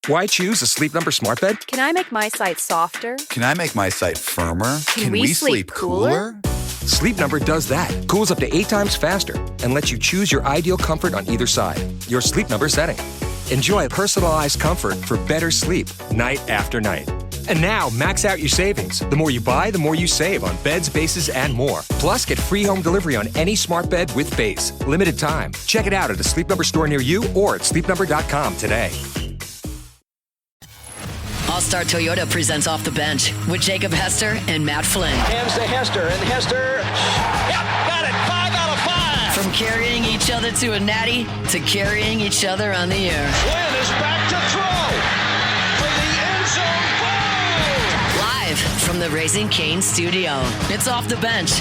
Why choose a Sleep Number smart bed? Can I make my site softer? Can I make my site firmer? Can we sleep cooler? Sleep Number does that. Cools up to 8 times faster and lets you choose your ideal comfort on either side. Your Sleep Number setting. Enjoy personalized comfort for better sleep night after night. And now, max out your savings. The more you buy, the more you save on beds, bases, and more. Plus, get free home delivery on any smart bed with base. Limited time. Check it out at a Sleep Number store near you or at sleepnumber.com today. All-Star Toyota presents Off the Bench with Jacob Hester and Matt Flynn. Hands to Hester, and Hester, yep, got it, 5 out of 5. From carrying each other to a natty to carrying each other on the air. Flynn is back to throw for the end zone goal. Live from the Raising Cane studio, it's Off the Bench.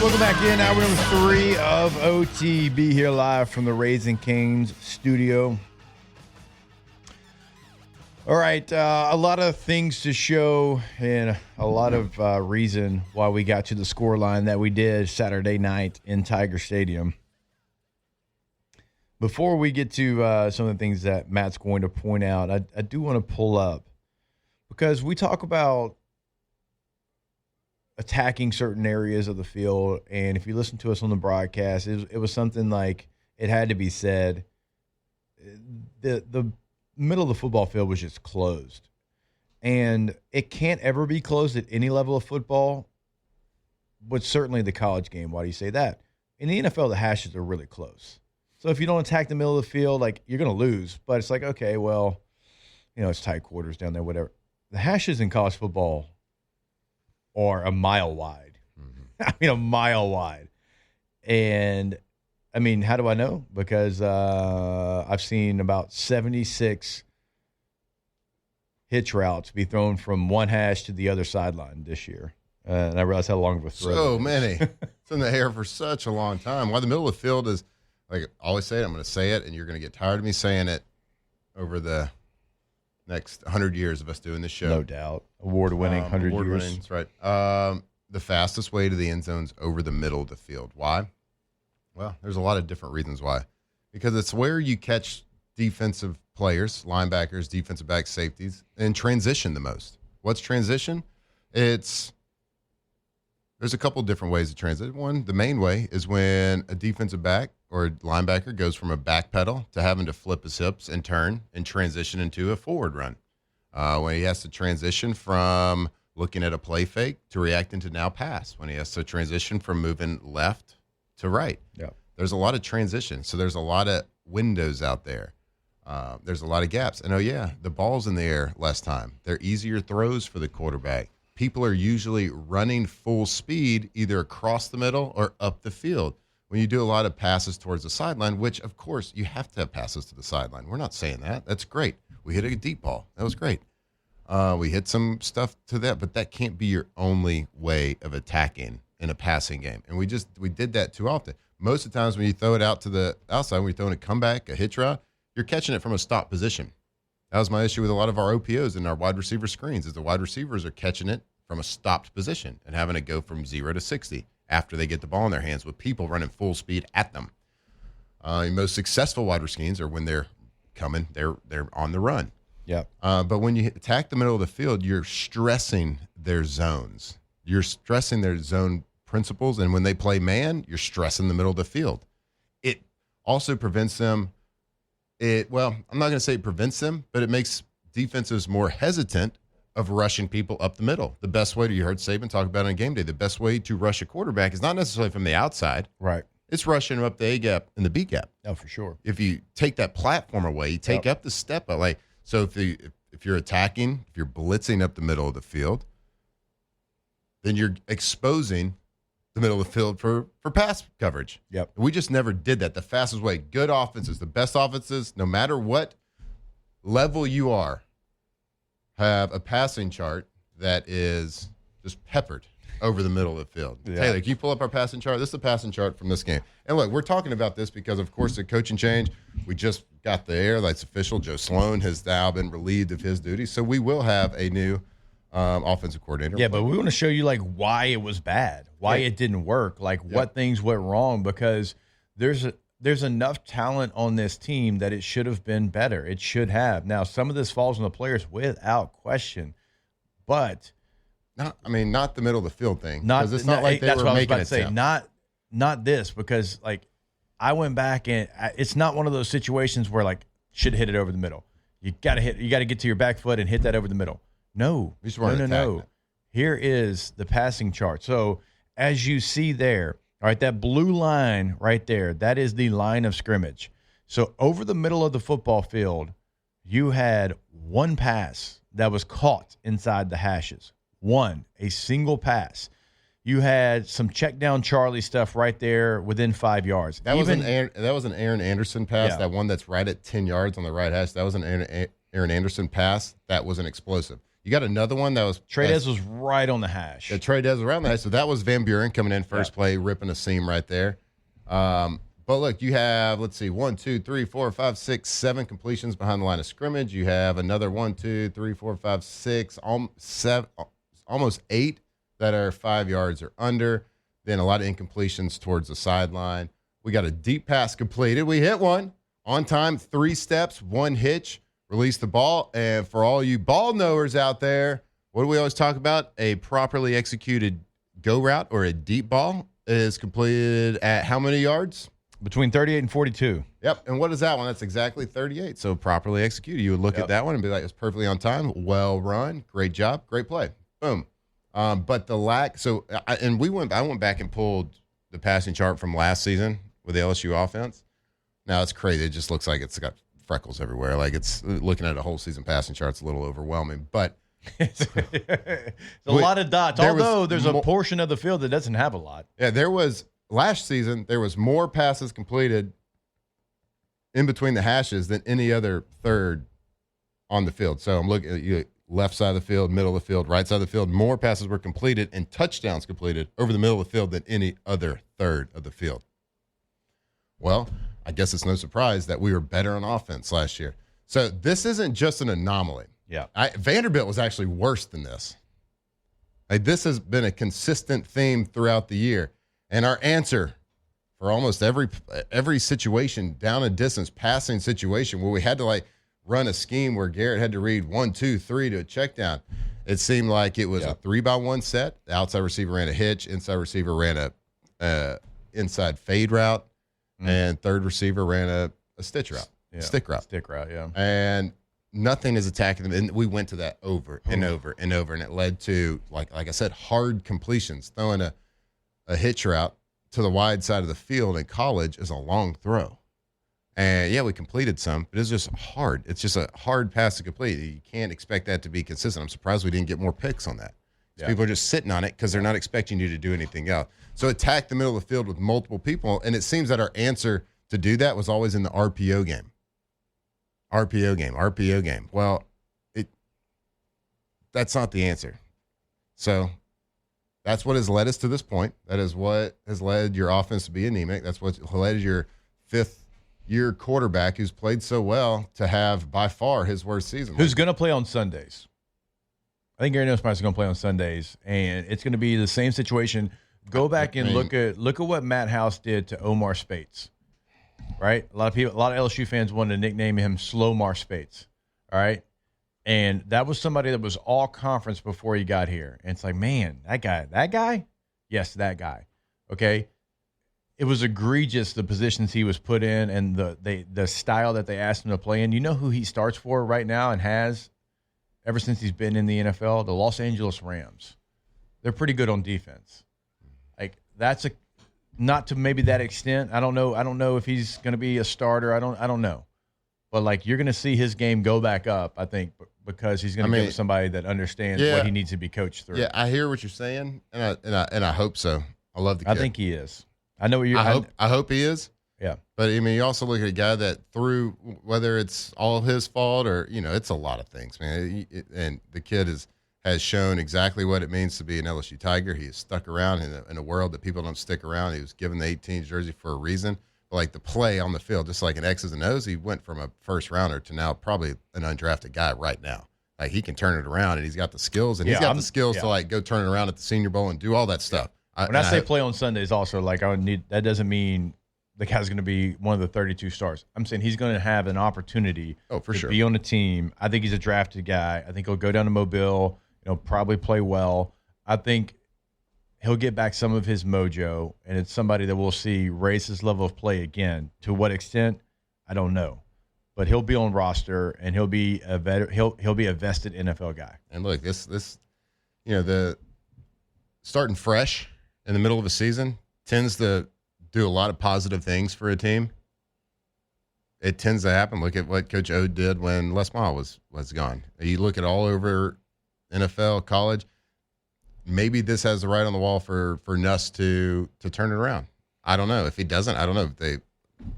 Welcome back in. Hour number 3 of OTB here live from the Raising Cane's studio. All right, a lot of things to show and a lot of reason why we got to the scoreline that we did Saturday night in Tiger Stadium. Before we get to some of the things that Matt's going to point out, I do want to pull up because we talk about attacking certain areas of the field, and if you listen to us on the broadcast, it was something like it had to be said. The middle of the football field was just closed, and it can't ever be closed at any level of football, but certainly the college game. Why do you say that? In the NFL, the hashes are really close. So if you don't attack the middle of the field, like, you're going to lose, but it's like, okay, well, it's tight quarters down there, whatever. The hashes in college football or a mile wide. Mm-hmm. A mile wide. And, how do I know? Because I've seen about 76 hitch routes be thrown from one hash to the other sideline this year. And I realize how long of a throw. So many. It's in the air for such a long time. Why the middle of the field is, like I always say it, I'm going to say it, and you're going to get tired of me saying it over the next 100 years of us doing this show. No doubt. Award-winning 100 years. That's right. The fastest way to the end zone is over the middle of the field. Why? Well, there's a lot of different reasons why. Because it's where you catch defensive players, linebackers, defensive backs, safeties, and transition the most. What's transition? There's a couple different ways to transition. One, the main way is when a defensive back or a linebacker goes from a back pedal to having to flip his hips and turn and transition into a forward run. When he has to transition from looking at a play fake to reacting to now pass. When he has to transition from moving left to right. Yeah. There's a lot of transition. So there's a lot of windows out there. There's a lot of gaps. And, the ball's in the air less time. They're easier throws for the quarterback. People are usually running full speed either across the middle or up the field. When you do a lot of passes towards the sideline, which, of course, you have to have passes to the sideline. We're not saying that. That's great. We hit a deep ball. That was great. We hit some stuff to that, but that can't be your only way of attacking in a passing game. And we did that too often. Most of the times when you throw it out to the outside, when you're throwing a comeback, a hitch route, you're catching it from a stop position. That was my issue with a lot of our OPOs and our wide receiver screens, is the wide receivers are catching it from a stopped position and having it go from 0 to 60 after they get the ball in their hands with people running full speed at them. Most successful wide receivers are when they're coming, they're on the run. Yeah. But when you attack the middle of the field, you're stressing their zones. You're stressing their zone principles, and when they play man, you're stressing the middle of the field. It also prevents them. I'm not going to say it prevents them, but it makes defenses more hesitant of rushing people up the middle. The best way you heard Saban talk about it on game day, the best way to rush a quarterback is not necessarily from the outside. Right. It's rushing him up the A gap and the B gap. Oh, for sure. If you take that platform away, you take up the step up. So if you're attacking, if you're blitzing up the middle of the field, then you're exposing the middle of the field for pass coverage. Yep. We just never did that. The fastest way, good offenses, the best offenses, no matter what level you are, have a passing chart that is just peppered over the middle of the field. Yeah. Taylor, can you pull up our passing chart? This is the passing chart from this game. And look, we're talking about this because, of course, the coaching change. We just got the air. That's official. Joe Sloan has now been relieved of his duties. So we will have a new offensive coordinator. Yeah, but we want to show you like why it was bad, why it didn't work, like what things went wrong, because there's enough talent on this team that it should have been better. It should have. Now, some of this falls on the players without question, but not the middle of the field thing. not. It's not like they that's were what I was making about to say. attempts. Not this, because like I went back and it's not one of those situations where like should hit it over the middle. You got to get to your back foot and hit that over the middle. No. Here is the passing chart. So as you see there, all right, that blue line right there, that is the line of scrimmage. So over the middle of the football field, you had one pass that was caught inside the hashes. A single pass. You had some check down Charlie stuff right there within 5 yards. That was an Aaron Anderson pass. Yeah. That one that's right at 10 yards on the right hash. That was an Aaron Anderson pass. That was an explosive. You got another one that was Trey was right on the hash. Yeah, Trey Dez around the hash. So that was Van Buren coming in first play, ripping a seam right there. But look, you have, let's see, 1, 2, 3, 4, 5, 6, 7 completions behind the line of scrimmage. You have another 1, 2, 3, 4, 5, 6, almost 8 that are 5 yards or under. Then a lot of incompletions towards the sideline. We got a deep pass completed. We hit one on time, 3 steps, 1 hitch. Release the ball. And for all you ball knowers out there, what do we always talk about? A properly executed go route or a deep ball is completed at how many yards? Between 38 and 42. Yep. And what is that one? That's exactly 38. So properly executed. You would look at that one and be like, it's perfectly on time. Well run. Great job. Great play. Boom. But the lack. So, I went back and pulled the passing chart from last season with the LSU offense. Now it's crazy. It just looks like it's got freckles everywhere. Like it's looking at a whole season passing chart's a little overwhelming, but it's a lot of dots. Although there's a portion of the field that doesn't have a lot. Yeah, last season there was more passes completed in between the hashes than any other third on the field. So I'm looking at you, left side of the field, middle of the field, right side of the field. More passes were completed and touchdowns completed over the middle of the field than any other third of the field. Well, I guess it's no surprise that we were better on offense last year. So this isn't just an anomaly. Yeah. Vanderbilt was actually worse than this. Like, this has been a consistent theme throughout the year. And our answer for almost every situation, down and distance, passing situation, where we had to like run a scheme where Garrett had to read 1, 2, 3 to a check down, it seemed like it was a 3-by-1 set. The outside receiver ran a hitch. Inside receiver ran a inside fade route. And third receiver ran a stick route. Stick route, yeah. And nothing is attacking them. And we went to that over and over and over. And it led to, like I said, hard completions. Throwing a hitch route to the wide side of the field in college is a long throw. And, we completed some, but it's just hard. It's just a hard pass to complete. You can't expect that to be consistent. I'm surprised we didn't get more picks on that. People are just sitting on it because they're not expecting you to do anything else. So attack the middle of the field with multiple people, and it seems that our answer to do that was always in the RPO game. RPO game. Well, that's not the answer. So that's what has led us to this point. That is what has led your offense to be anemic. That's what led your fifth-year quarterback who's played so well to have by far his worst season. Who's going to play on Sundays? I think Gary Nussmeister's going to play on Sundays, and it's going to be the same situation. Go back and look at what Matt House did to Omar Spates, right? A lot of LSU fans wanted to nickname him Slow-Mar Spates, all right? And that was somebody that was all conference before he got here. And it's like, man, that guy? Yes, that guy, okay? It was egregious, the positions he was put in and the style that they asked him to play in. You know who he starts for right now and has ever since he's been in the NFL? The Los Angeles Rams. They're pretty good on defense. Like, that's not to maybe that extent. I don't know if he's going to be a starter. I don't know. But like, you're going to see his game go back up, I think, because he's going to give somebody that understands what he needs to be coached through. Yeah, I hear what you're saying, and I hope so. I love the kid. I think he is. I know what you're. I hope he is. Yeah. But I mean, you also look at a guy that threw, whether it's all his fault or it's a lot of things, man. And the kid is has shown exactly what it means to be an LSU Tiger. He has stuck around in a world that people don't stick around. He was given the 18 jersey for a reason. But like the play on the field, just like an X's and O's, he went from a first rounder to now probably an undrafted guy right now. Like he can turn it around, and he's got the skills, and he's got the skills to like go turn it around at the Senior Bowl and do all that stuff. When I say play on Sundays, also like that doesn't mean the guy's going to be one of the 32 stars. I'm saying he's going to have an opportunity to be on the team. I think he's a drafted guy. I think he'll go down to Mobile, probably play well. I think he'll get back some of his mojo, and it's somebody that we'll see raise his level of play again. To what extent, I don't know. But he'll be on roster, and he'll be a he'll be a vested NFL guy. And look, this the starting fresh in the middle of a season tends to do a lot of positive things for a team. It tends to happen. Look at what Coach O did when Les Miles was gone. You look at all over NFL, college. Maybe this has the right on the wall for Nuss to turn it around. I don't know. If he doesn't, I don't know.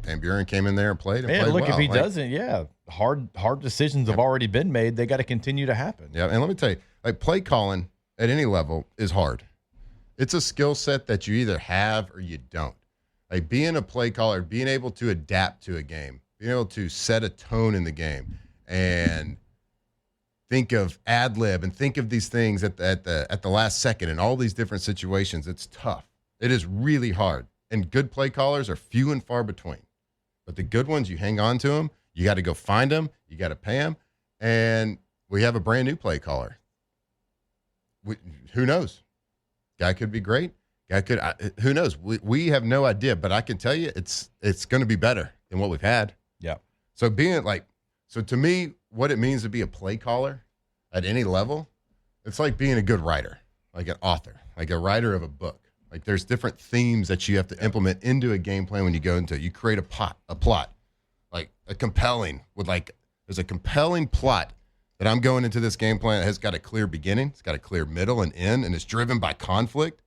Van Buren came in there and played well. If he doesn't, hard decisions have already been made. They got to continue to happen. Yeah, and let me tell you, like play calling at any level is hard. It's a skill set that you either have or you don't. Like being a play caller, being able to adapt to a game, being able to set a tone in the game, and think of ad lib and think of these things at the last second in all these different situations. It's tough. It is really hard. And good play callers are few and far between. But the good ones, you hang on to them. You got to go find them. You got to pay them. And we have a brand new play caller. Who knows? Guy could be great. Who knows? We have no idea. But I can tell you, it's going to be better than what we've had. Yeah. So to me, what it means to be a play caller at any level, it's like being a good writer, like an author, like a writer of a book. Like there's different themes that you have to implement into a game plan when you go into it. You create a plot, like there's a compelling plot that I'm going into this game plan that has got a clear beginning, it's got a clear middle and end, and it's driven by conflict,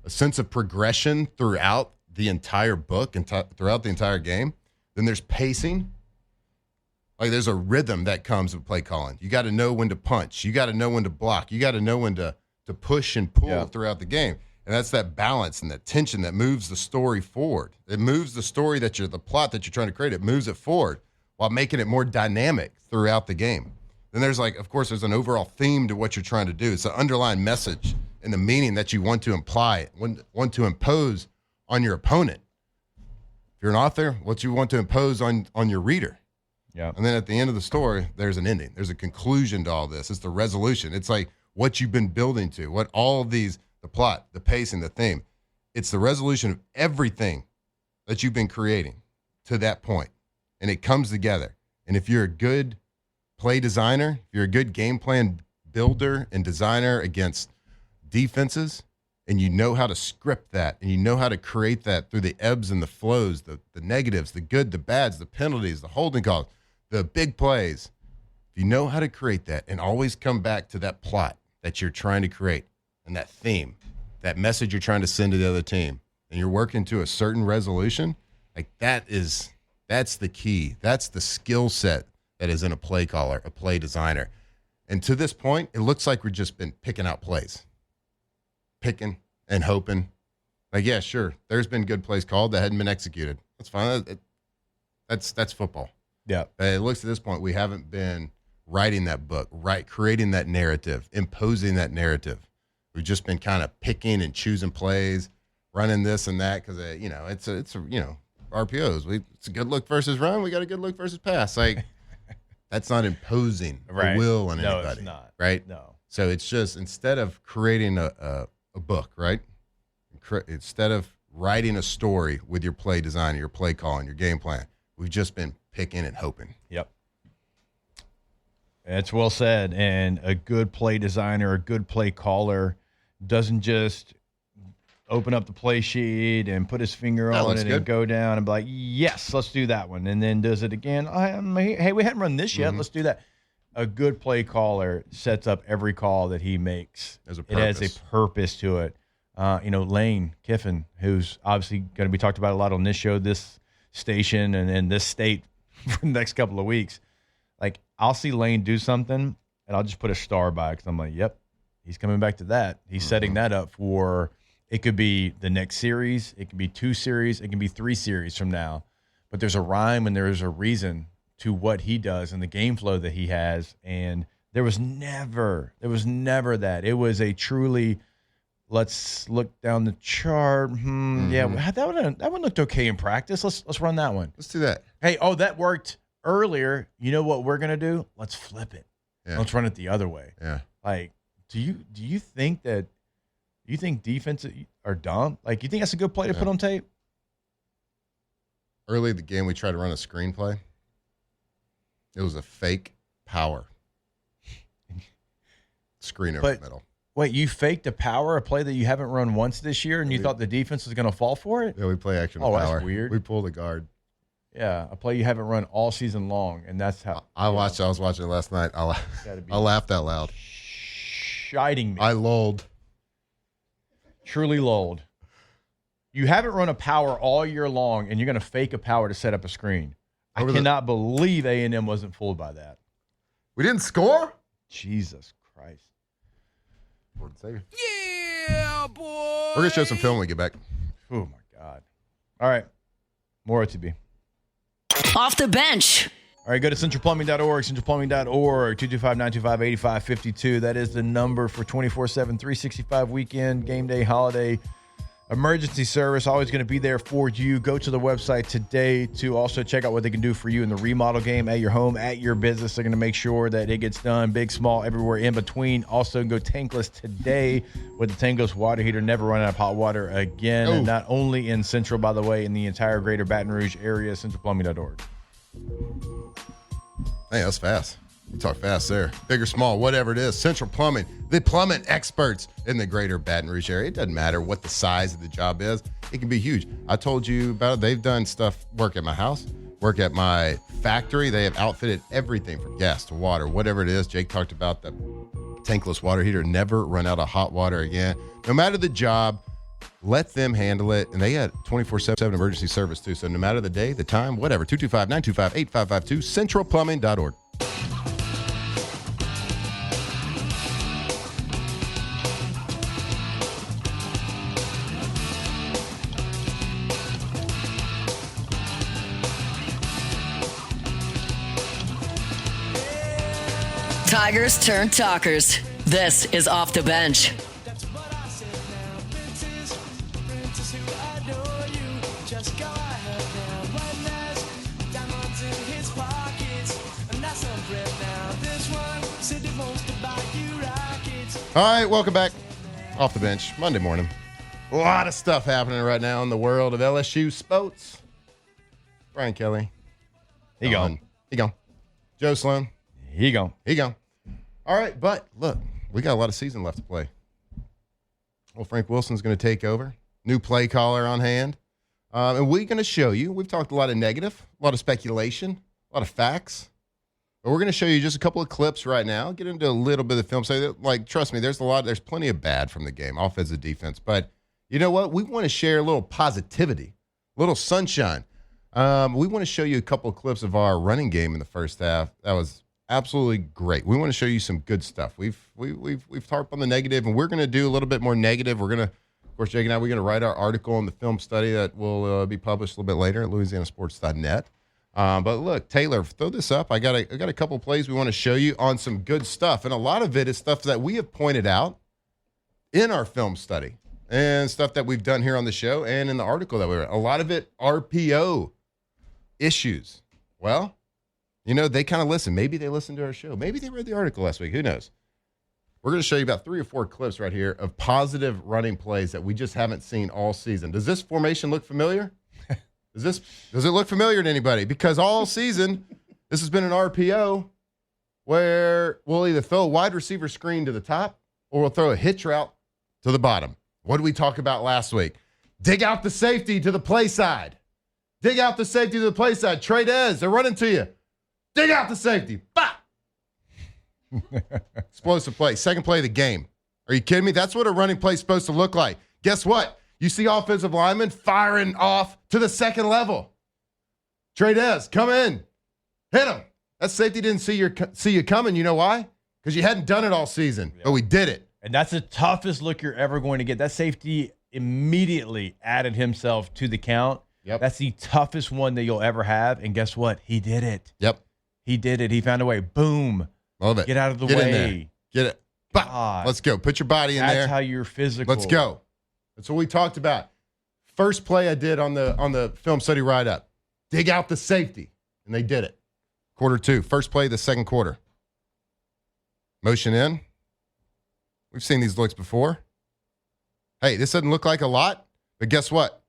a sense of progression throughout the entire book and throughout the entire game. Then there's pacing. Like there's a rhythm that comes with play calling. You got to know when to punch. You got to know when to block. You got to know when to push and pull throughout the game. And that's that balance and that tension that moves the story forward. It moves the story the plot that you're trying to create. It moves it forward while making it more dynamic throughout the game. Then there's there's an overall theme to what you're trying to do. It's an underlying message and the meaning that you want to imply, want to impose on your opponent. If you're an author, what you want to impose on your reader. Yeah. And then at the end of the story, there's an ending. There's a conclusion to all this. It's the resolution. It's like what you've been building to, what all of these, the plot, the pacing, the theme. It's the resolution of everything that you've been creating to that point. And it comes together. And if you're a good play designer, if you're a good game plan builder and designer against defenses, and you know how to script that, and you know how to create that through the ebbs and the flows, the negatives, the good, the bads, the penalties, the holding calls, the big plays. If you know how to create that and always come back to that plot that you're trying to create and that theme, that message you're trying to send to the other team, and you're working to a certain resolution, like that's the key. That's the skill set that is in a play caller, a play designer. And to this point, it looks like we've just been picking out plays. Picking and hoping. Like, yeah, sure, there's been good plays called that hadn't been executed. That's fine. That's football. Yeah. But it looks at this point, we haven't been writing that book, creating that narrative, imposing that narrative. We've just been kind of picking and choosing plays, running this and that because it's RPOs. It's a good look versus run. We got a good look versus pass. Like that's not imposing a will on anybody. No, it's not. Right? No. So it's just instead of creating a book, right? Instead of writing a story with your play design, your play call, and your game plan, we've just been picking and hoping. Yep. That's well said. And a good play designer, a good play caller doesn't just open up the play sheet and put his finger on it and go down and be like, yes, let's do that one. And then does it again. Hey, we hadn't run this yet. Let's do that. A good play caller sets up every call that he makes. It has a purpose to it. Lane Kiffin, who's obviously going to be talked about a lot on this show, this station, and in this state for the next couple of weeks. Like, I'll see Lane do something, and I'll just put a star by it because I'm like, yep, He's coming back to that. He's setting that up for it could be the next series. It could be 2 series. It can be 3 series from now. But there's a rhyme and there's a reason to what he does and the game flow that he has. And there was never that. It was a truly, let's look down the chart. Yeah, that one looked okay in practice. Let's run that one. Let's do that. Hey, that worked earlier. You know what we're gonna do? Let's flip it. Yeah. Let's run it the other way. Yeah. Like, do you think defenses are dumb? Like, you think that's a good play to put on tape? Early in the game, we tried to run a screenplay. It was a fake power screen over the middle. Wait, you faked a play that you haven't run once this year, and you thought the defense was going to fall for it? Yeah, we play action power. That's weird. We pull the guard. Yeah, a play you haven't run all season long, and that's how. I was watching it last night. I laughed out loud. Shiting me. I lulled. Truly lulled. You haven't run a power all year long, and you're going to fake a power to set up a screen. I cannot believe A&M wasn't fooled by that. We didn't score? Jesus Christ. Yeah, boy. We're going to show some film when we get back. Oh, my God. All right. More OTB. Off the bench. All right, go to centralplumbing.org, centralplumbing.org, 225-925-8552. That is the number for 24/7, 365 weekend, game day, holiday, emergency service. Always going to be there for you. Go to the website today to also check out what they can do for you in the remodel game at your home, at your business. They're going to make sure that it gets done, big, small, everywhere in between. Also, go tankless today with the tankless water heater. Never run out of hot water again. And not only in Central, by the way, in the entire greater Baton Rouge area, centralplumbing.org. Hey, that's fast. You talk fast there. Big or small, whatever it is. Central Plumbing, the plumbing experts in the greater Baton Rouge area. It doesn't matter what the size of the job is. It can be huge. I told you about it. They've done work at my house, work at my factory. They have outfitted everything from gas to water, whatever it is. Jake talked about the tankless water heater. Never run out of hot water again. No matter the job, let them handle it. And they got 24/7 emergency service, too. So no matter the day, the time, whatever, 225-925-8552, centralplumbing.org. Tigers turn talkers. This is Off the Bench. All right, welcome back. Off the Bench, Monday morning. A lot of stuff happening right now in the world of LSU sports. Brian Kelly. He gone. Joe Sloan. He gone. All right, but look, we got a lot of season left to play. Well, Frank Wilson's going to take over. New play caller on hand. And we're going to show you, we've talked a lot of negative, a lot of speculation, a lot of facts. But we're going to show you just a couple of clips right now, get into a little bit of film. So, trust me, there's plenty of bad from the game, offensive, defense. But you know what? We want to share a little positivity, a little sunshine. We want to show you a couple of clips of our running game in the first half. That was absolutely great. We want to show you some good stuff. We've harped on the negative, and we're going to do a little bit more negative. We're going to, of course, Jake and I, we're going to write our article on the film study that will be published a little bit later at LouisianaSports.net. But look, Taylor, throw this up. I got a couple plays we want to show you on some good stuff, and a lot of it is stuff that we have pointed out in our film study and stuff that we've done here on the show and in the article that we read. A lot of it RPO issues. Well, they kind of listen. Maybe they listened to our show. Maybe they read the article last week. Who knows? We're going to show you about 3 or 4 clips right here of positive running plays that we just haven't seen all season. Does this formation look familiar? Does it look familiar to anybody? Because all season, this has been an RPO where we'll either throw a wide receiver screen to the top or we'll throw a hitch route to the bottom. What did we talk about last week? Dig out the safety to the play side. Dig out the safety to the play side. Trey Dez, they're running to you. Dig out the safety. Bop! Explosive play. Second play of the game. Are you kidding me? That's what a running play is supposed to look like. Guess what? You see offensive linemen firing off to the second level. Trey Dez, come in. Hit him. That safety didn't see you coming. You know why? Because you hadn't done it all season. Yep. But we did it. And that's the toughest look you're ever going to get. That safety immediately added himself to the count. Yep. That's the toughest one that you'll ever have. And guess what? He did it. Yep. He did it. He found a way. Boom. Love it. Get out of the Get way. in there. Get it. God. Let's go. Put your body in there. That's how you're physical. Let's go. That's what we talked about. First play I did on the film study write-up. Dig out the safety. And they did it. Quarter 2. First play of the second quarter. Motion in. We've seen these looks before. Hey, this doesn't look like a lot, but guess what?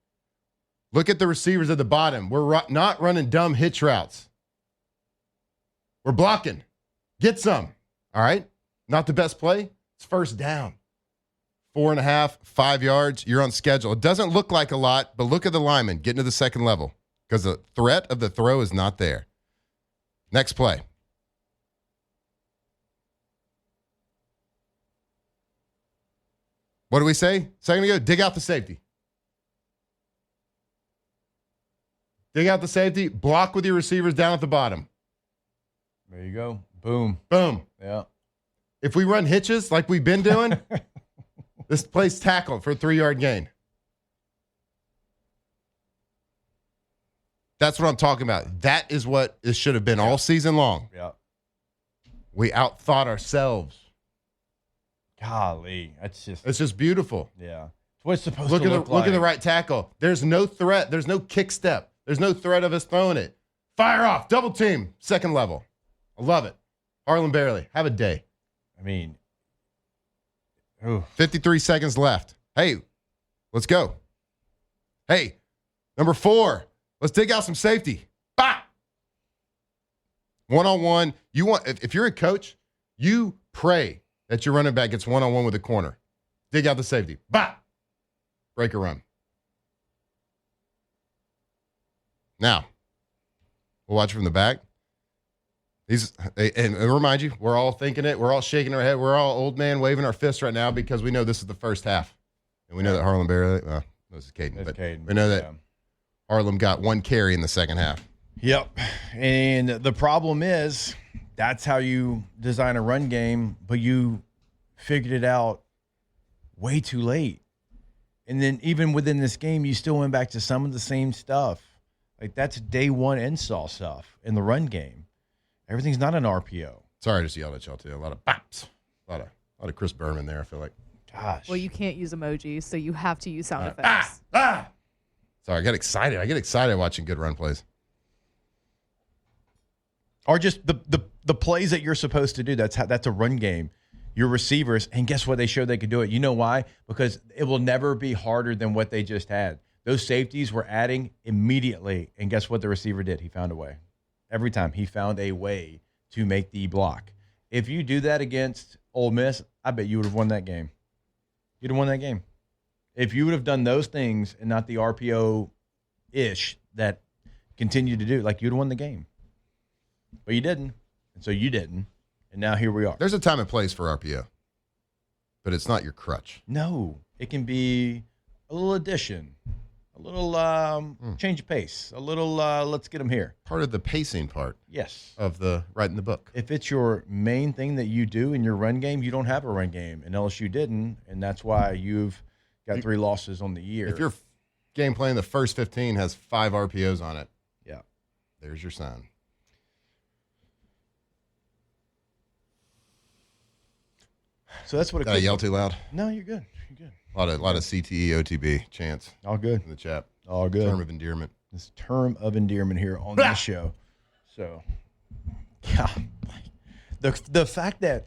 Look at the receivers at the bottom. We're not running dumb hitch routes. We're blocking. Get some. All right? Not the best play. It's first down. 4.5, 5 yards. You're on schedule. It doesn't look like a lot, but look at the lineman getting to the second level because the threat of the throw is not there. Next play. What do we say? Second ago, dig out the safety. Dig out the safety. Block with your receivers down at the bottom. There you go. Boom. Boom. Yeah. If we run hitches like we've been doing, this play's tackled for a 3-yard gain. That's what I'm talking about. That is what it should have been all season long. Yeah. We outthought ourselves. Golly. It's just beautiful. Yeah. It's what it's supposed Look to at look like. Look at the right tackle. There's no threat. There's no kick step. There's no threat of us throwing it. Fire off. Double team. Second level. I love it. Harlan Bailey. Have a day. I mean, 53 seconds left. Hey, let's go. Hey, number 4. Let's dig out some safety. Bah! One-on-one. If you're a coach, you pray that your running back gets one-on-one with a corner. Dig out the safety. Bah! Break a run. Now, we'll watch from the back. And remind you, we're all thinking it. We're all shaking our head. We're all old man waving our fists right now because we know this is the first half. And we know that Harlan Bailey, this is Caden. But we know that Harlan got 1 carry in the second half. Yep. And the problem is that's how you design a run game, but you figured it out way too late. And then even within this game, you still went back to some of the same stuff. Like that's day one install stuff in the run game. Everything's not an RPO. Sorry, I just yelled at y'all too. A lot of bops. A lot of Chris Berman there, I feel like. Gosh. Well, you can't use emojis, so you have to use sound effects. Sorry, I get excited. I get excited watching good run plays. Or just the plays that you're supposed to do. That's a run game. Your receivers, and guess what? They showed they could do it. You know why? Because it will never be harder than what they just had. Those safeties were adding immediately, and guess what the receiver did? He found a way. Every time he found a way to make the block. If you do that against Ole Miss, I bet you would have won that game. You'd have won that game. If you would have done those things and not the RPO-ish that continued to do, like you'd have won the game. But you didn't, and so you didn't, and now here we are. There's a time and place for RPO, but it's not your crutch. No, it can be a little addition, a little change of pace, a little let's get them here. Part of the pacing part. Yes. Of the writing the book. If it's your main thing that you do in your run game, you don't have a run game, and LSU didn't, and that's why you've got 3 losses on the year. If your game plan the first 15 has 5 RPOs on it, yeah, there's your sign. So that's what it Did I yell too loud? No, you're good. You're good. A lot of CTE, OTB chants. All good. In the chat. All good. Term of endearment. This term of endearment here on this show. So, yeah, the fact that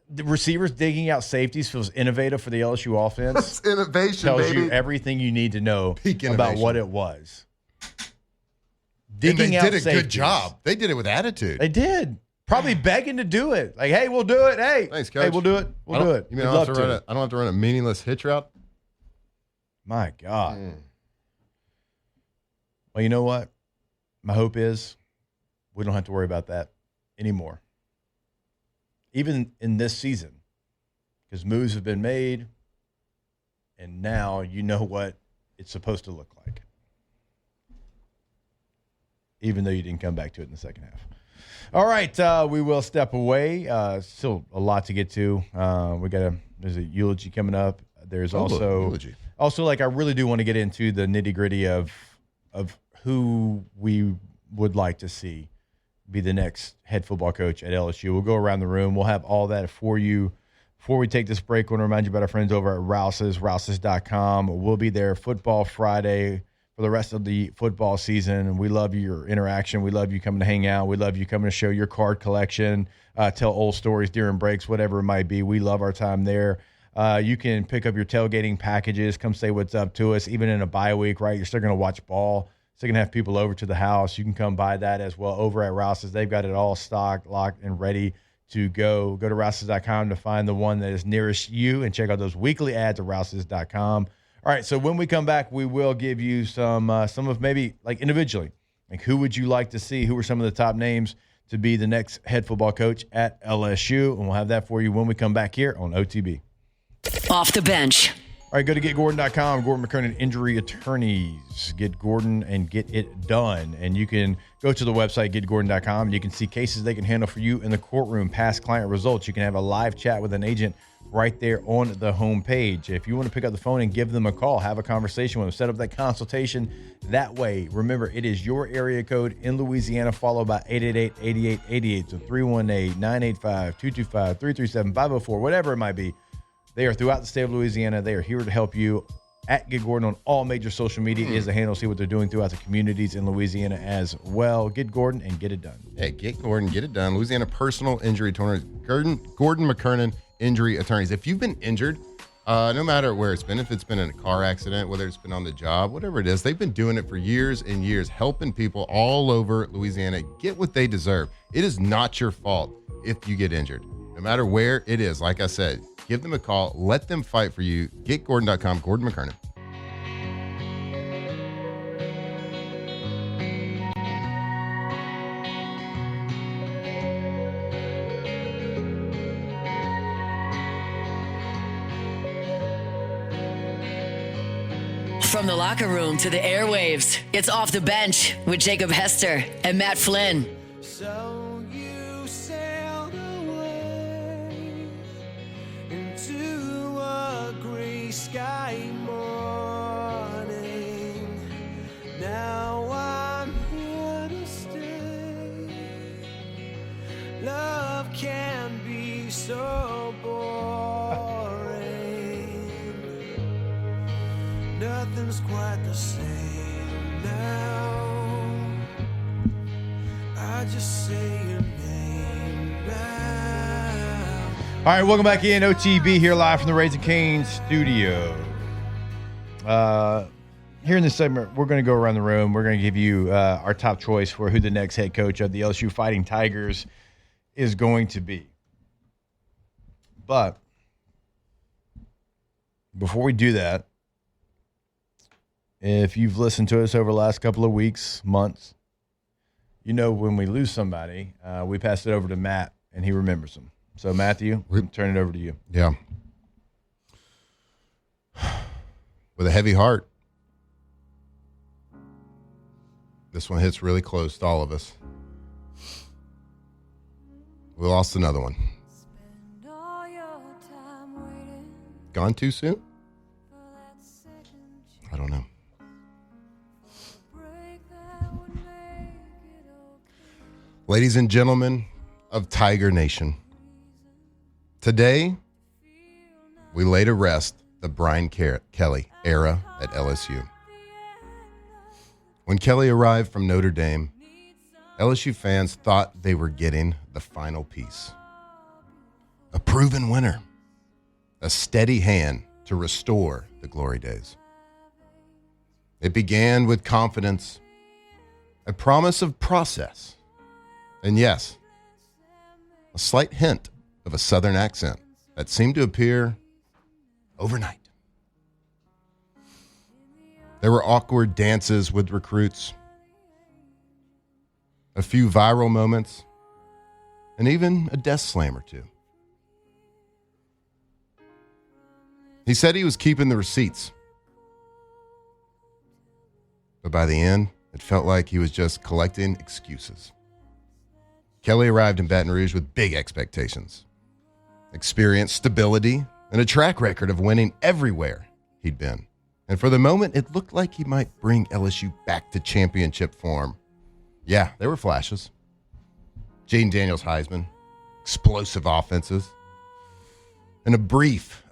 the receivers digging out safeties feels innovative for the LSU offense. That's innovation, tells baby. you everything you need to know Peak about innovation. what it was. And they out did a safeties. good job. They did it with attitude. They did. Probably begging to do it. Like, hey, we'll do it. Hey, Thanks, Coach. Hey, we'll do it. We'll do it. You mean We'd I don't, love have to I don't have to run a meaningless hitch route? My God. Well, you know what? My hope is we don't have to worry about that anymore. Even in this season. Because moves have been made, and now you know what it's supposed to look like. Even though you didn't come back to it in the second half. All right, we will step away. Still a lot to get to. We got to There's a Eulogy coming up. There's Eulogy. also like I really do want to get into the nitty-gritty of who we would like to see be the next head football coach at LSU. We'll go around the room. We'll have all that for you. Before we take this break, I want to remind you about our friends over at Rouses.com. We'll be there Football Friday for the rest of the football season. And we love your interaction. We love you coming to hang out. We love you coming to show your card collection, tell old stories during breaks, whatever it might be. We love our time there. You can pick up your tailgating packages, come say what's up to us, even in a bye week, right? You're still going to watch ball. Still going to have people over to the house. You can come buy that as well over at Rouse's. They've got it all stocked, locked, and ready to go. Go to Rouses.com to find the one that is nearest you and check out those weekly ads at Rouses.com. All right, so when we come back, we will give you some of maybe like individually, like who would you like to see? Who are some of the top names to be the next head football coach at LSU? And we'll have that for you when we come back here on OTB. Off the bench. All right, go to GetGordon.com. Gordon McKernan Injury Attorneys. Get Gordon and get it done. And you can go to the website, GetGordon.com, and you can see cases they can handle for you in the courtroom, past client results. You can have a live chat with an agent right there on the homepage. If you want to pick up the phone and give them a call, have a conversation with them, set up that consultation that way. Remember, it is your area code in Louisiana, followed by 888-8888. So 318-985-225, 337-504, whatever it might be. They are throughout the state of Louisiana. They are here to help you. At Get Gordon on all major social media is the handle. See what they're doing throughout the communities in Louisiana as well. Get Gordon and get it done. Hey, Get Gordon, get it done. Louisiana Personal Injury Attorneys. Gordon McKernan Injury Attorneys. If you've been injured, no matter where it's been, if it's been in a car accident, whether it's been on the job, whatever it is, they've been doing it for years and years, helping people all over Louisiana get what they deserve. It is not your fault if you get injured, no matter where it is. Like I said, give them a call. Let them fight for you. GetGordon.com. Gordon McKernan. From the locker room to the airwaves, it's Off the Bench with Jacob Hester and Matt Flynn. So you sailed away into a gray sky morning. Now I'm here to stay. Love can be so boring. Nothing's quite the same now. I just say your name now. All right, welcome back in. OTB here live from the Raising Cane's studio. Here in this segment, we're going to go around the room. We're going to give you our top choice for who the next head coach of the LSU Fighting Tigers is going to be. But before we do that, if you've listened to us over the last couple of weeks, months, you know when we lose somebody, we pass it over to Matt, and he remembers them. So, Matthew, we'll turn it over to you. Yeah. With a heavy heart. This one hits really close to all of us. We lost another one. Gone too soon? I don't know. Ladies and gentlemen of Tiger Nation, today we lay to rest the Brian Kelly era at LSU. When Kelly arrived from Notre Dame, LSU fans thought they were getting the final piece. A proven winner, a steady hand to restore the glory days. It began with confidence, a promise of process, and yes, a slight hint of a Southern accent that seemed to appear overnight. There were awkward dances with recruits, a few viral moments, and even a desk slam or two. He said he was keeping the receipts, but by the end, it felt like he was just collecting excuses. Kelly arrived in Baton Rouge with big expectations. Experience, stability, and a track record of winning everywhere he'd been. And for the moment, it looked like he might bring LSU back to championship form. Yeah, there were flashes. Jaden Daniels Heisman, explosive offenses, and a brief,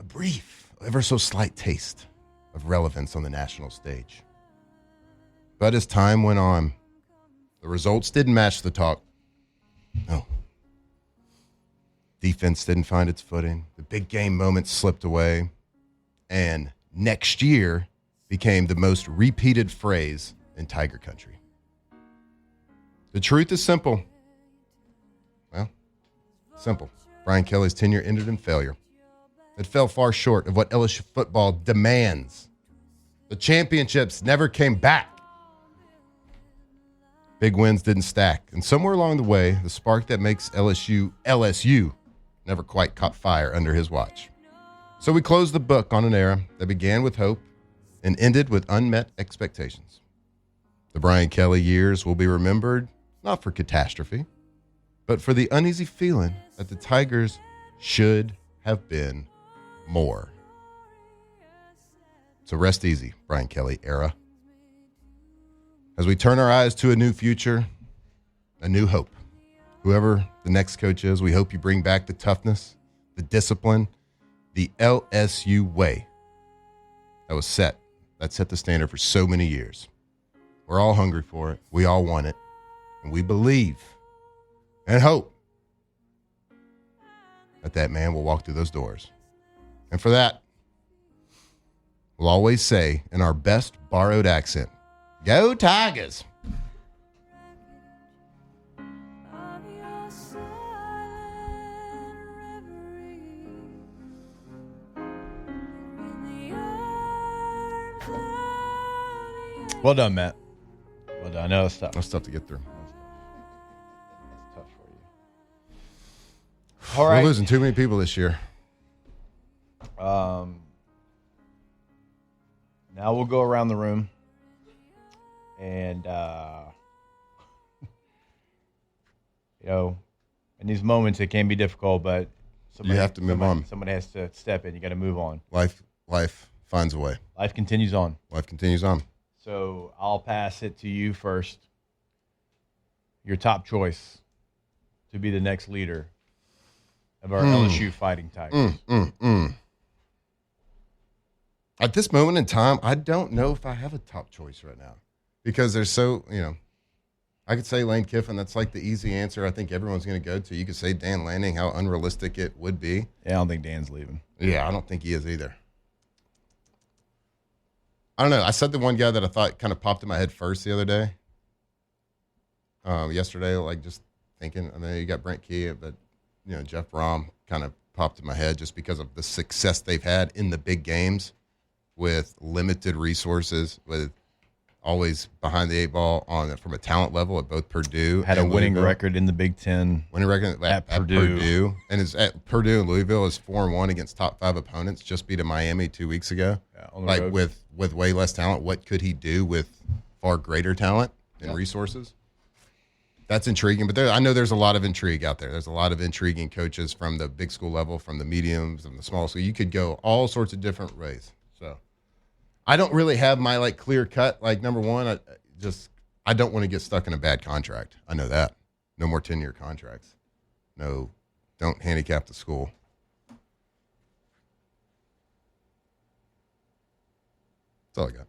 ever so slight taste of relevance on the national stage. But as time went on, the results didn't match the talk. No. Defense didn't find its footing. The big game moments slipped away. And next year became the most repeated phrase in Tiger Country. The truth is simple. Well, simple. Brian Kelly's tenure ended in failure. It fell far short of what LSU football demands. The championships never came back. Big wins didn't stack. And somewhere along the way, the spark that makes LSU never quite caught fire under his watch. So we closed the book on an era that began with hope and ended with unmet expectations. The Brian Kelly years will be remembered not for catastrophe, but for the uneasy feeling that the Tigers should have been more. So rest easy, Brian Kelly era. As we turn our eyes to a new future, a new hope. Whoever the next coach is, we hope you bring back the toughness, the discipline, the LSU way that set the standard for so many years. We're all hungry for it. We all want it. And we believe and hope that man will walk through those doors. And for that, we'll always say in our best borrowed accent, "Go Tigers!" Well done, Matt. Well done. I know it's tough. That's tough to get through. That's tough for you. All right. We're losing too many people this year. Now we'll go around the room. And, in these moments, it can be difficult, but You have to move on. Somebody has to step in. You got to move on. Life finds a way. Life continues on. Life continues on. So I'll pass it to you first. Your top choice to be the next leader of our LSU Fighting Tigers. At this moment in time, I don't know if I have a top choice right now because there's I could say Lane Kiffin. That's like the easy answer I think everyone's going to go to. You could say Dan Lanning, how unrealistic it would be. Yeah, I don't think Dan's leaving. Yeah, I don't think he is either. I don't know. I said the one guy that I thought kind of popped in my head first the other day. Yesterday, just thinking, you got Brent Key, but, Jeff Brom kind of popped in my head just because of the success they've had in the big games with limited resources, with always behind the eight ball from a talent level at both Purdue had and a winning Louisville. record in the Big Ten. Winning record at Purdue. And is at Purdue and Louisville is 4-1 against top 5 opponents. Just beat a Miami 2 weeks ago. Yeah, on the road. with way less talent, what could he do with far greater talent and resources? That's intriguing. But I know there's a lot of intrigue out there. There's a lot of intriguing coaches from the big school level, from the mediums, and the small. So you could go all sorts of different ways. So I don't really have my clear cut. Number one, I don't want to get stuck in a bad contract. I know that. No more 10-year contracts. No, don't handicap the school. That's all I got.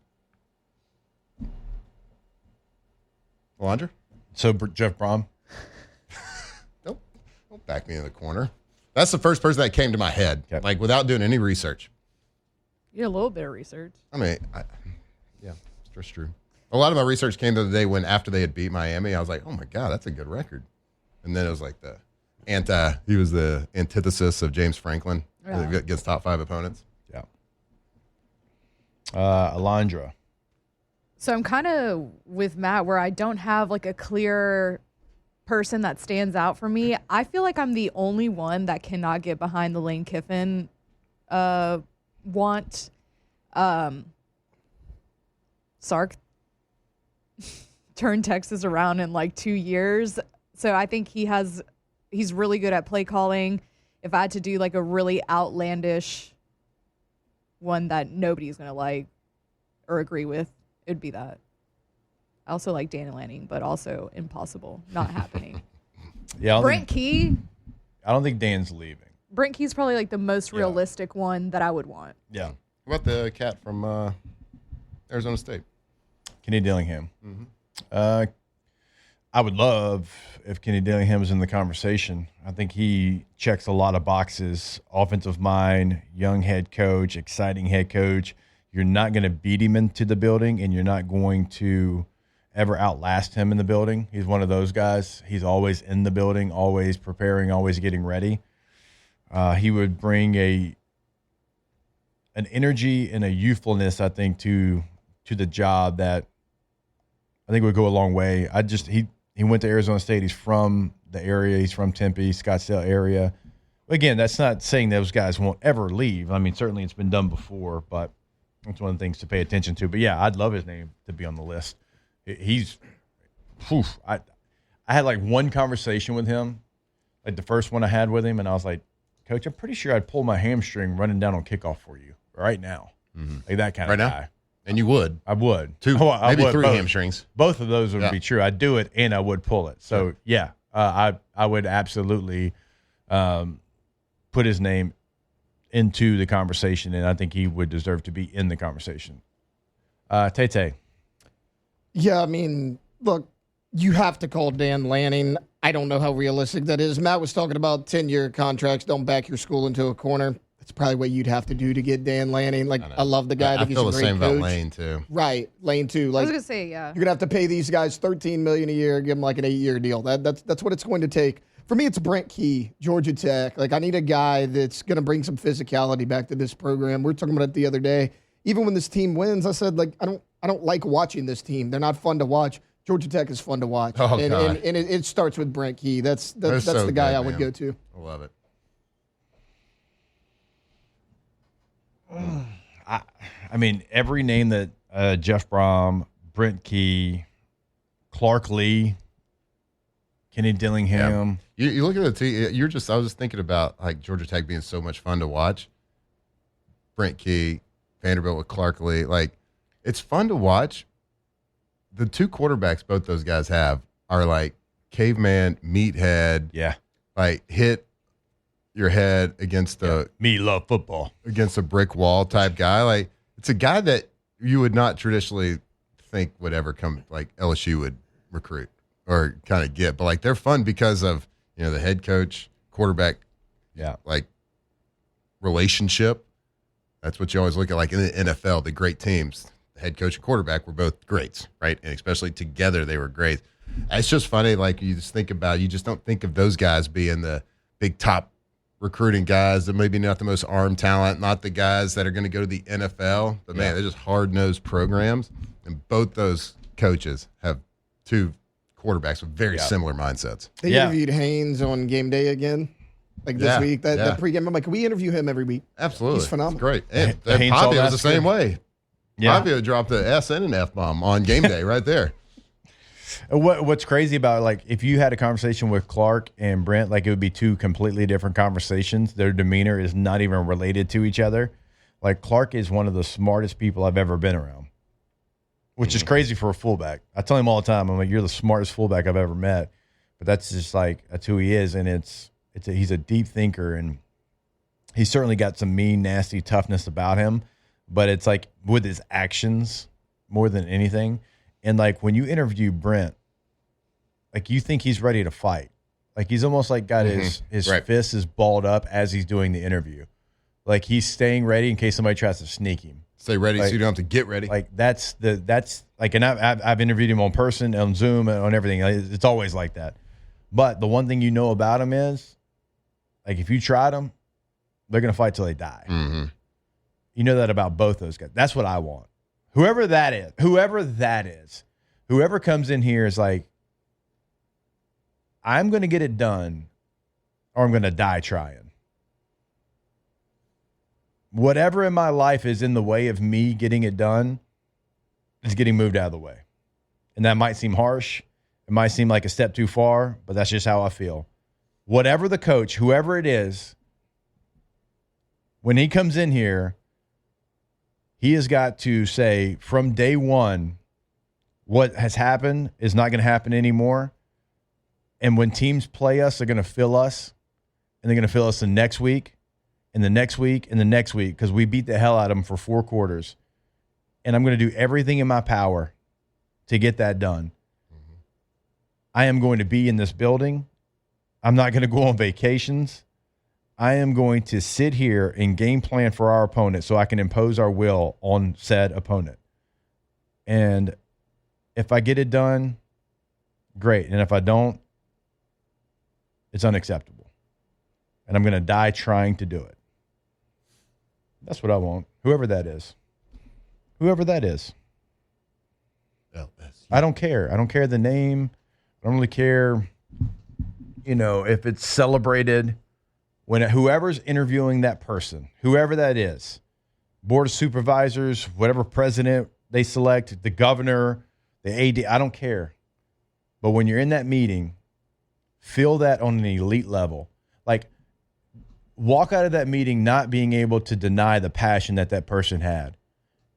Alondra? So Jeff Brom? Nope. Don't back me in the corner. That's the first person that came to my head, Okay. Without doing any research. You did a little bit of research. Yeah, it's just true. A lot of my research came the other day after they had beat Miami, I was like, oh my God, that's a good record. And then it was he was the antithesis of James Franklin against top 5 opponents. Yeah. Alondra. So I'm kind of with Matt where I don't have a clear person that stands out for me. I feel like I'm the only one that cannot get behind the Lane Kiffin want. Sark turned Texas around in 2 years. So I think he's really good at play calling. If I had to do a really outlandish one that nobody's going to like or agree with, it would be that. I also like Dan Lanning, but also impossible, not happening. Yeah, Brent Key. I don't think Dan's leaving. Brent Key's probably like the most realistic one that I would want. Yeah. What about the cat from Arizona State? Kenny Dillingham. I would love if Kenny Dillingham was in the conversation. I think he checks a lot of boxes. Offensive mind, young head coach, exciting head coach. You're not going to beat him into the building, and you're not going to ever outlast him in the building. He's one of those guys. He's always in the building, always preparing, always getting ready. He would bring an energy and a youthfulness, I think, to the job that I think would go a long way. He went to Arizona State. He's from the area. He's from Tempe, Scottsdale area. Again, that's not saying those guys won't ever leave. I mean, certainly it's been done before, but that's one of the things to pay attention to. But, yeah, I'd love his name to be on the list. I had like one conversation with him, like the first one I had with him, and I was like, Coach, I'm pretty sure I'd pull my hamstring running down on kickoff for you right now. Like that kind of guy. Now? And you would. I would. Maybe three both. hamstrings. Both of those would be true. I'd do it and I would pull it. So, I would absolutely put his name into the conversation, and I think he would deserve to be in the conversation. Tay-Tay. Yeah, I mean, look, you have to call Dan Lanning. I don't know how realistic that is. Matt was talking about 10-year contracts. Don't back your school into a corner. That's probably what you'd have to do to get Dan Lanning. Like, I love the guy. I think feel he's a the great same coach. about Lane, too. Right, Lane, too. Like, I was going to say, yeah. You're going to have to pay these guys $13 million a year, give them like an 8-year deal. That's what it's going to take. For me, it's Brent Key, Georgia Tech. Like, I need a guy that's going to bring some physicality back to this program. We were talking about it the other day. Even when this team wins, I said, like, I don't like watching this team. They're not fun to watch. Georgia Tech is fun to watch. Oh, and God. and it starts with Brent Key. That's so the guy good, I would man. go to. I love it. I mean, every name that Jeff Brom, Brent Key, Clark Lee, Kenny Dillingham. Yeah. You look at the team. I was just thinking about like Georgia Tech being so much fun to watch. Brent Key, Vanderbilt with Clark Lee. Like, it's fun to watch. The two quarterbacks both those guys have are like caveman, meathead. Yeah. Like, hit your head against Me love football. against a brick wall type guy. Like, it's a guy that you would not traditionally think would ever come, like LSU would recruit or kind of get. But like, they're fun because of, the head coach, quarterback, like relationship. That's what you always look at. Like in the NFL, the great teams, the head coach and quarterback were both greats, right? And especially together, they were great. It's just funny. Like, you just don't think of those guys being the big top recruiting guys that maybe not the most arm talent, not the guys that are going to go to the NFL, but man, they're just hard-nosed programs. And both those coaches have two quarterbacks with very similar mindsets. They interviewed Haynes on game day again, like this week. That pregame, I'm like, can we interview him every week? Absolutely. He's phenomenal. It's great. And Haynes Pavia was all the same way. Yeah. Pavia dropped the S and an F-bomb on game day right there. What's crazy about, like, if you had a conversation with Clark and Brent, like, it would be two completely different conversations. Their demeanor is not even related to each other. Like, Clark is one of the smartest people I've ever been around, which is crazy for a fullback. I tell him all the time, I'm like, you're the smartest fullback I've ever met. But that's just like, that's who he is. And he's a deep thinker, and he's certainly got some mean, nasty toughness about him. But it's like with his actions more than anything. And like when you interview Brent, like you think he's ready to fight. Like he's almost like got his fist is balled up as he's doing the interview. Like he's staying ready in case somebody tries to sneak him. Stay ready, like, so you don't have to get ready. Like that's like, and I've interviewed him on person, on Zoom, and on everything. It's always like that. But the one thing you know about him is, like, if you tried them, they're gonna fight till they die. Mm-hmm. You know that about both those guys. That's what I want. Whoever that is, whoever comes in here is like, I'm going to get it done or I'm going to die trying. Whatever in my life is in the way of me getting it done is getting moved out of the way. And that might seem harsh. It might seem like a step too far, but that's just how I feel. Whatever the coach, whoever it is, when he comes in here, He has got to say from day one, what has happened is not going to happen anymore. And when teams play us, they're going to feel us, and they're going to feel us the next week, and the next week, and the next week, because we beat the hell out of them for 4 quarters. And I'm going to do everything in my power to get that done. I am going to be in this building. I'm not going to go on vacations. I am going to sit here and game plan for our opponent so I can impose our will on said opponent. And if I get it done, great. And if I don't, it's unacceptable. And I'm going to die trying to do it. That's what I want. Whoever that is. Whoever that is. LSU. I don't care. I don't care the name. I don't really care, if it's celebrated. When whoever's interviewing that person, whoever that is, board of supervisors, whatever president they select, the governor, the AD, I don't care. But when you're in that meeting, feel that on an elite level. Like, walk out of that meeting not being able to deny the passion that person had.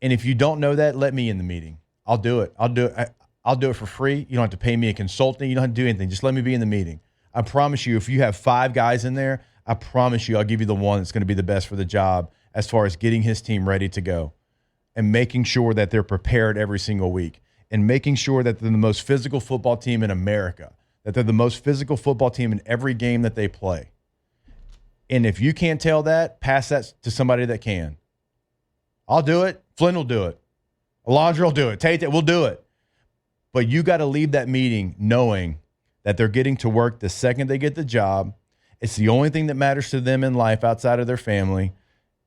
And if you don't know that, let me in the meeting. I'll do it. I'll do it for free. You don't have to pay me a consultant. You don't have to do anything. Just let me be in the meeting. I promise you, if you have 5 guys in there, I promise you I'll give you the one that's going to be the best for the job as far as getting his team ready to go and making sure that they're prepared every single week and making sure that they're the most physical football team in America, that they're the most physical football team in every game that they play. And if you can't tell that, pass that to somebody that can. I'll do it. Flynn will do it. Alondra will do it. Tate, we'll do it. But you got to leave that meeting knowing that they're getting to work the second they get the job. It's the only thing that matters to them in life outside of their family,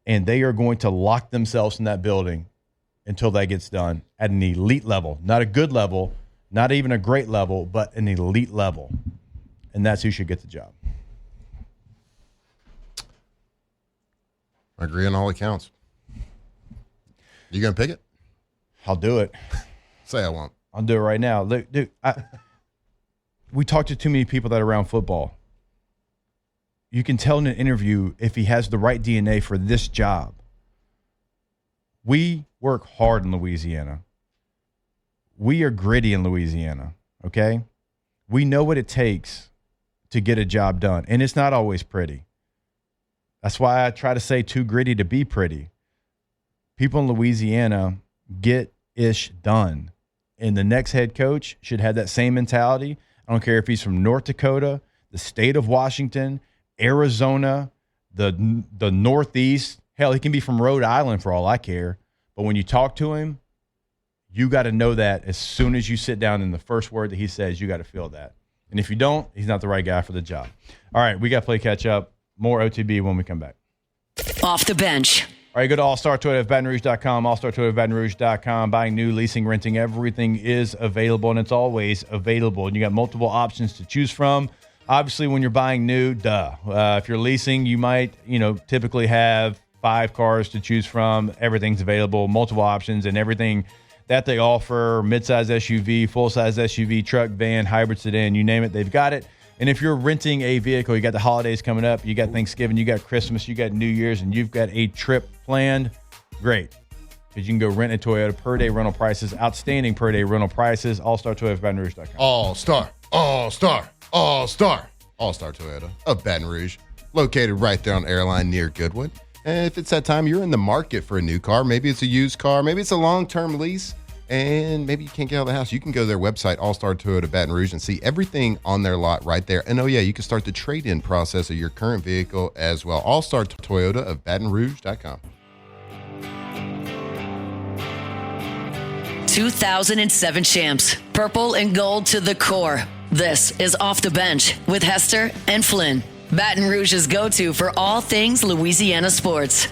and they are going to lock themselves in that building until that gets done at an elite level. Not a good level, not even a great level, but an elite level. And that's who should get the job. I agree on all accounts. You going to pick it? I'll do it. Say I won't. I'll do it right now. Look, dude, we talk to too many people that are around football. You can tell in an interview if he has the right DNA for this job. We work hard in Louisiana. We are gritty in Louisiana, okay? We know what it takes to get a job done, and it's not always pretty. That's why I try to say too gritty to be pretty. People in Louisiana get ish done, and the next head coach should have that same mentality. I don't care if he's from North Dakota, the state of Washington, Arizona, the Northeast. Hell, he can be from Rhode Island for all I care. But when you talk to him, you got to know that as soon as you sit down, in the first word that he says, you got to feel that. And if you don't, he's not the right guy for the job. All right, we got to play catch up. More OTB when we come back. Off the bench. All right, go to All-Star Toyota of BatonRouge.com, All-Star Toyota of BatonRouge.com. Buying new, leasing, renting, everything is available, and it's always available. And you got multiple options to choose from. Obviously, when you're buying new, if you're leasing, you might, typically have 5 cars to choose from. Everything's available, multiple options, and everything that they offer, midsize SUV, full-size SUV, truck, van, hybrid sedan, you name it, they've got it. And if you're renting a vehicle, you got the holidays coming up, you got Thanksgiving, you got Christmas, you got New Year's, and you've got a trip planned, great. Because you can go rent a Toyota, per-day rental prices, outstanding per-day rental prices, All-Star Toyota of BatonRouge.com. All-Star Toyota of Baton Rouge, located right there on Airline near Goodwood. And if it's that time you're in the market for a new car, maybe it's a used car, maybe it's a long-term lease, and maybe you can't get out of the house, you can go to their website, All-Star Toyota Baton Rouge, and see everything on their lot right there. And you can start the trade-in process of your current vehicle as well. All-Star Toyota of BatonRouge.com. 2007 champs, purple and gold to the core. This is Off the Bench with Hester and Flynn, Baton Rouge's go-to for all things Louisiana sports.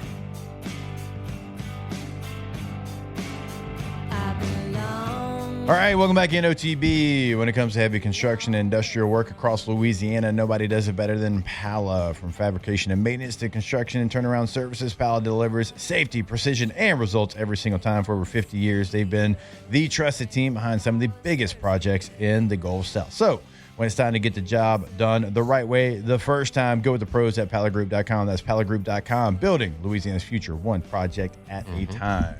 All right, welcome back in OTB. When it comes to heavy construction and industrial work across Louisiana, nobody does it better than Pala. From fabrication and maintenance to construction and turnaround services, Pala delivers safety, precision, and results every single time. For over 50 years, they've been the trusted team behind some of the biggest projects in the Gulf South. So when it's time to get the job done the right way the first time, go with the pros at palagroup.com. That's palagroup.com, building Louisiana's future one project at a time.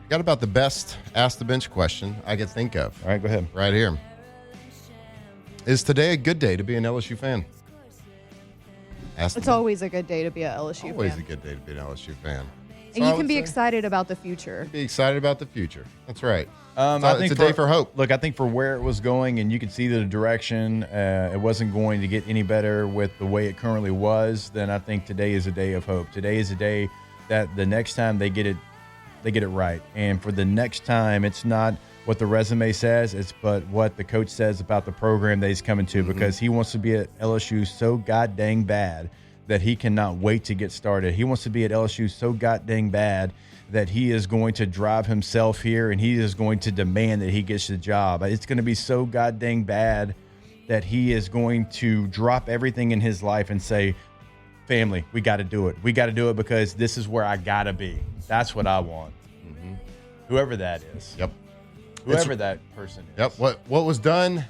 Got about the best Ask the Bench question I could think of. All right, go ahead. Right here. Is today a good day to be an LSU fan? It's always a good day to be an LSU Always fan. a good day to be an LSU fan. And you can be excited about the future. Be excited about the future. That's right. I think it's a day for hope. Look, I think for where it was going, and you could see the direction, it wasn't going to get any better with the way it currently was. Then I think today is a day of hope. Today is a day that the next time they get it right. And for the next time, it's not what the resume says, it's but what the coach says about the program that he's coming to, because he wants to be at LSU so god dang bad that he cannot wait to get started. He wants to be at LSU so god dang bad that he is going to drive himself here and he is going to demand that he gets the job. It's going to be so god dang bad that he is going to drop everything in his life and say, family, we got to do it. We got to do it because this is where I got to be. That's what I want. Whoever that is. Yep. Whoever that person is. Yep. What was done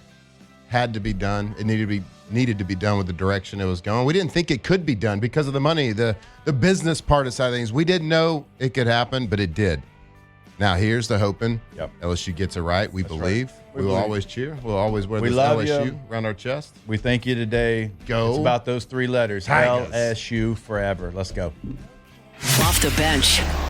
had to be done. It needed to be done with the direction it was going. We didn't think it could be done because of the money, the business part of side of things. We didn't know it could happen, but it did. Now here's the hoping. Yep. LSU gets it right. We believe. Right. We will always cheer. We'll always wear We this love LSU you. around our chest. We thank you today. Go It's about those 3 letters. Tigers. LSU forever. Let's go. Off the bench.